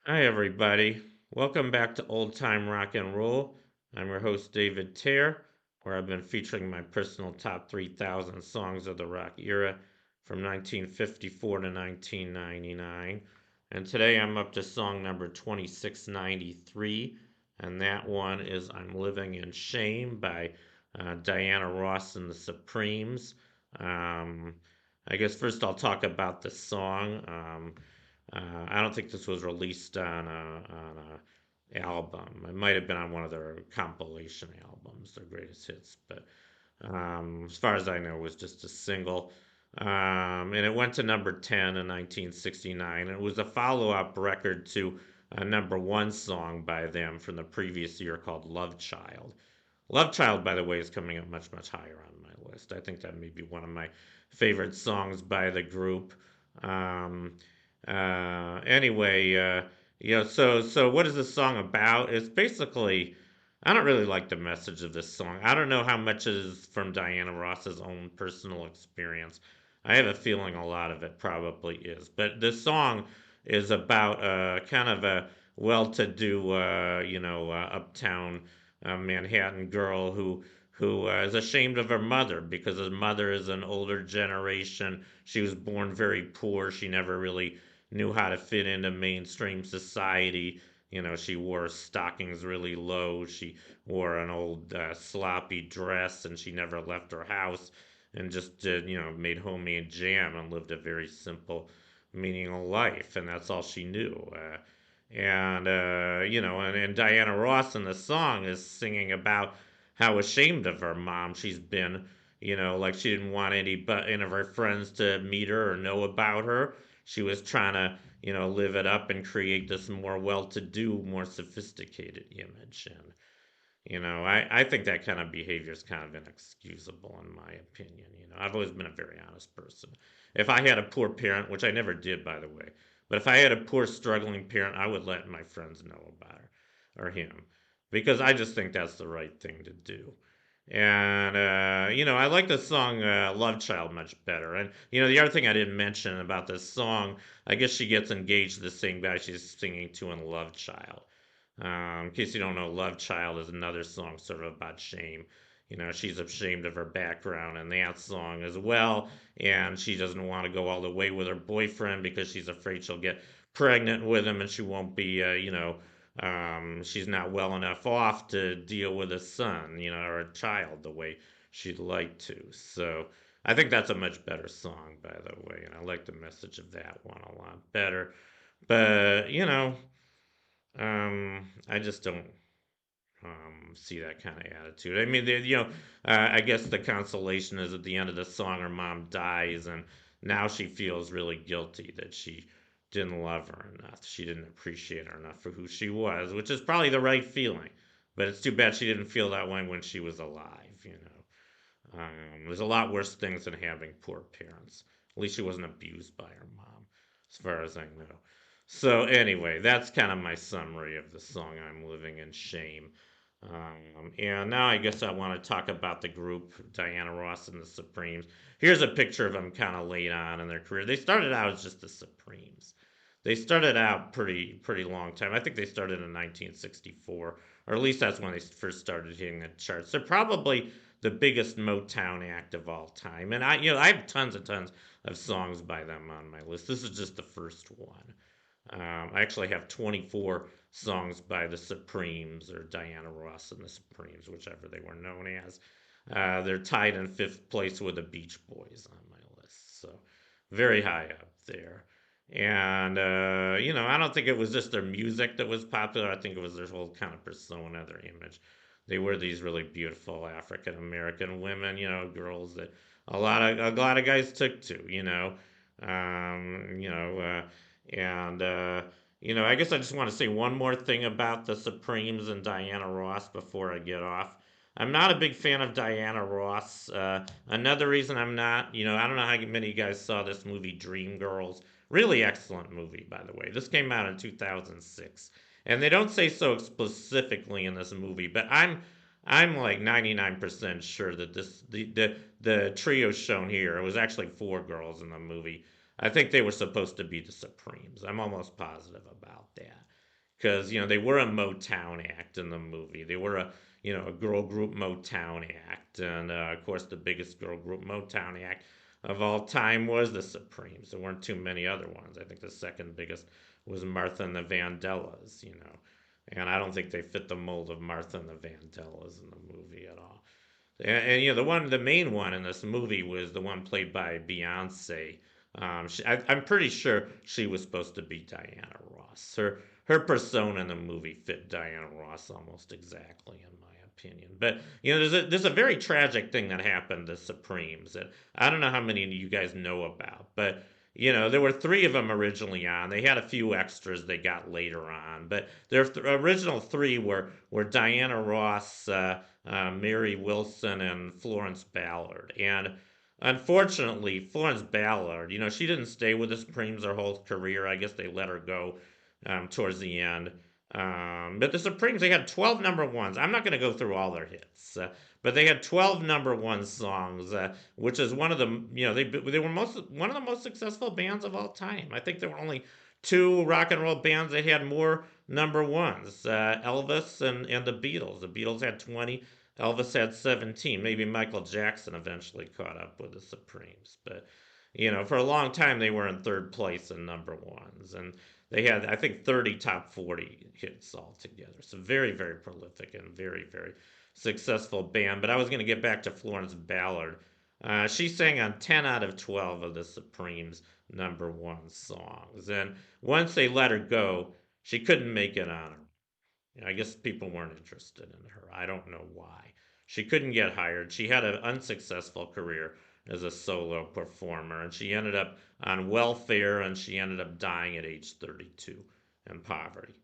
Hi, everybody. Welcome back to Old Time Rock and Roll. I'm your host, David Tear, where I've been featuring my personal top 3,000 songs of the rock era from 1954 to 1999. And today I'm up to song number 2693, and that one is I'm Living in Shame by Diana Ross and the Supremes. Um, I guess first I'll talk about the song. I don't think this was released on a album. It might have been on one of their compilation albums, their greatest hits. But as far as I know, it was just a single. And it went to number 10 in 1969. And it was a follow up record to a number one song by them from the previous year called Love Child. Love Child, by the way, is coming up much, much higher on my list. I think that may be one of my favorite songs by the group. Um, anyway, so what is this song about? It's basically, I don't really like the message of this song. I don't know how much is from Diana Ross's own personal experience. I have a feeling a lot of it probably is, but this song is about kind of a well-to-do, uptown Manhattan girl who is ashamed of her mother because her mother is an older generation. She was born very poor. She never really knew how to fit into mainstream society. She wore stockings really low. She wore an old sloppy dress, and she never left her house and just made homemade jam and lived a very simple, meaningless life, and that's all she knew. And Diana Ross in the song is singing about how ashamed of her mom she's been. Like she didn't want any of her friends to meet her or know about her. She was trying to, live it up and create this more well-to-do, more sophisticated image. And I think that kind of behavior is kind of inexcusable in my opinion. I've always been a very honest person. If I had a poor parent, which I never did, by the way, but if I had a poor, struggling parent, I would let my friends know about her or him because I just think that's the right thing to do. And, I like the song Love Child much better. And, the other thing I didn't mention about this song, I guess she gets engaged to the same guy she's singing to in Love Child. In case you don't know, Love Child is another song sort of about shame. She's ashamed of her background in that song as well, and she doesn't want to go all the way with her boyfriend because she's afraid she'll get pregnant with him and she won't be, she's not well enough off to deal with a son, or a child the way she'd like to. So I think that's a much better song, by the way, and I like the message of that one a lot better. But, I just don't see that kind of attitude. I mean, I guess the consolation is at the end of the song, her mom dies, and now she feels really guilty that she didn't love her enough. She didn't appreciate her enough for who she was, which is probably the right feeling. But it's too bad she didn't feel that way when she was alive. There's a lot worse things than having poor parents. At least she wasn't abused by her mom, as far as I know. So anyway, that's kind of my summary of the song "I'm Living in Shame." And now I guess I want to talk about the group Diana Ross and the Supremes. Here's a picture of them kind of late on in their career. They started out as just the Supremes. They started out pretty long time. I think they started in 1964, or at least that's when they first started hitting the charts. They're probably the biggest Motown act of all time, and I have tons and tons of songs by them on my list. This is just the first one. I actually have 24 songs by the Supremes or Diana Ross and the Supremes, whichever they were known as. They're tied in fifth place with the Beach Boys on my list, so very high up there. And I don't think it was just their music that was popular. I think it was their whole kind of persona, their image. They were these really beautiful African American women, girls that a lot of guys took to, um, you know, uh, and I guess I just want to say one more thing about the Supremes and Diana Ross before I get off. I'm not a big fan of Diana Ross. Another reason I'm not, I don't know how many of you guys saw this movie Dreamgirls. Really excellent movie, by the way. This came out in 2006, and they don't say so specifically in this movie, but I'm like 99% sure that the trio shown here, it was actually four girls in the movie, I think they were supposed to be the Supremes. I'm almost positive about that because they were a Motown act in the movie. They were a girl group Motown act, and of course the biggest girl group Motown act of all time was the Supremes. There weren't too many other ones. I think the second biggest was Martha and the Vandellas. And I don't think they fit the mold of Martha and the Vandellas in the movie at all. And the main one in this movie was the one played by Beyonce. I'm pretty sure she was supposed to be Diana Ross. Her persona in the movie fit Diana Ross almost exactly, in my opinion. But there's a very tragic thing that happened to Supremes that I don't know how many of you guys know about, but there were three of them originally on. They had a few extras they got later on, but their original three were Diana Ross, Mary Wilson, and Florence Ballard. And unfortunately, Florence Ballard, she didn't stay with the Supremes her whole career. I guess they let her go towards the end. But the Supremes, they had 12 number ones. I'm not going to go through all their hits, but they had 12 number one songs, which is one of the, they were one of the most successful bands of all time. I think there were only two rock and roll bands that had more number ones, Elvis and the Beatles. The Beatles had 20, Elvis had 17. Maybe Michael Jackson eventually caught up with the Supremes. But, for a long time they were in third place in number ones. And they had, I think, 30 top 40 hits altogether. So very, very prolific and very, very successful band. But I was going to get back to Florence Ballard. She sang on 10 out of 12 of the Supremes' number one songs. And once they let her go, she couldn't make it on her. I guess people weren't interested in her. I don't know why. She couldn't get hired. She had an unsuccessful career as a solo performer, and she ended up on welfare, and she ended up dying at age 32 in poverty.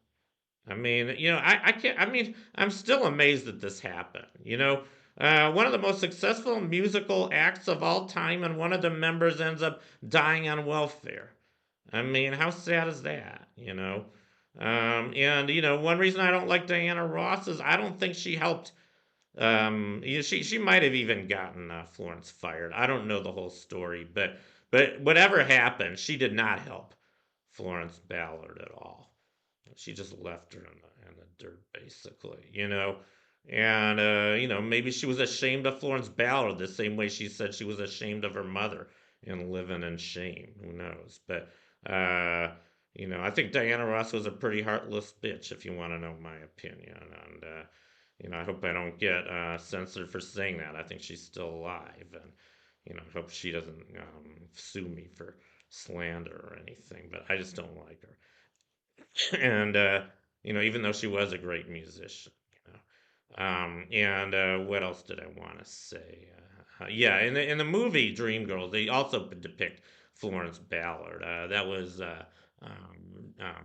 I mean, I can't. I mean, I'm still amazed that this happened. One of the most successful musical acts of all time, and one of the members ends up dying on welfare. I mean, how sad is that? And one reason I don't like Diana Ross is I don't think she helped. She might have even gotten Florence fired. I don't know the whole story, but whatever happened, she did not help Florence Ballard at all. She just left her in the dirt, basically. And maybe she was ashamed of Florence Ballard the same way she said she was ashamed of her mother in Living in Shame. Who knows? But I think Diana Ross was a pretty heartless bitch, if you want to know my opinion. And I hope I don't get censored for saying that. I think she's still alive, and I hope she doesn't sue me for slander or anything. But I just don't like her. And even though she was a great musician. And what else did I want to say? Yeah, in the movie Dreamgirls, they also depict Florence Ballard. That was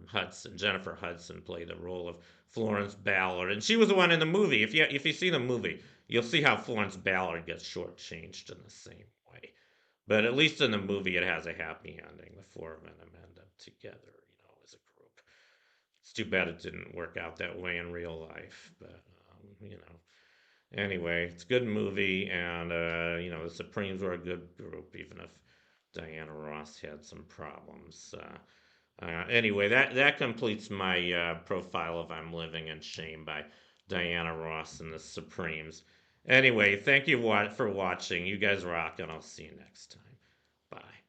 Hudson. Jennifer Hudson played the role of Florence Ballard, and she was the one in the movie. If you see the movie, you'll see how Florence Ballard gets shortchanged in the same way. But at least in the movie, it has a happy ending. The four of them end up together, as a group. It's too bad it didn't work out that way in real life, but Anyway, it's a good movie, and the Supremes were a good group, even if Diana Ross had some problems. Anyway, that completes my profile of "I'm Living in Shame" by Diana Ross and the Supremes. Anyway, thank you for watching. You guys rock, and I'll see you next time. Bye.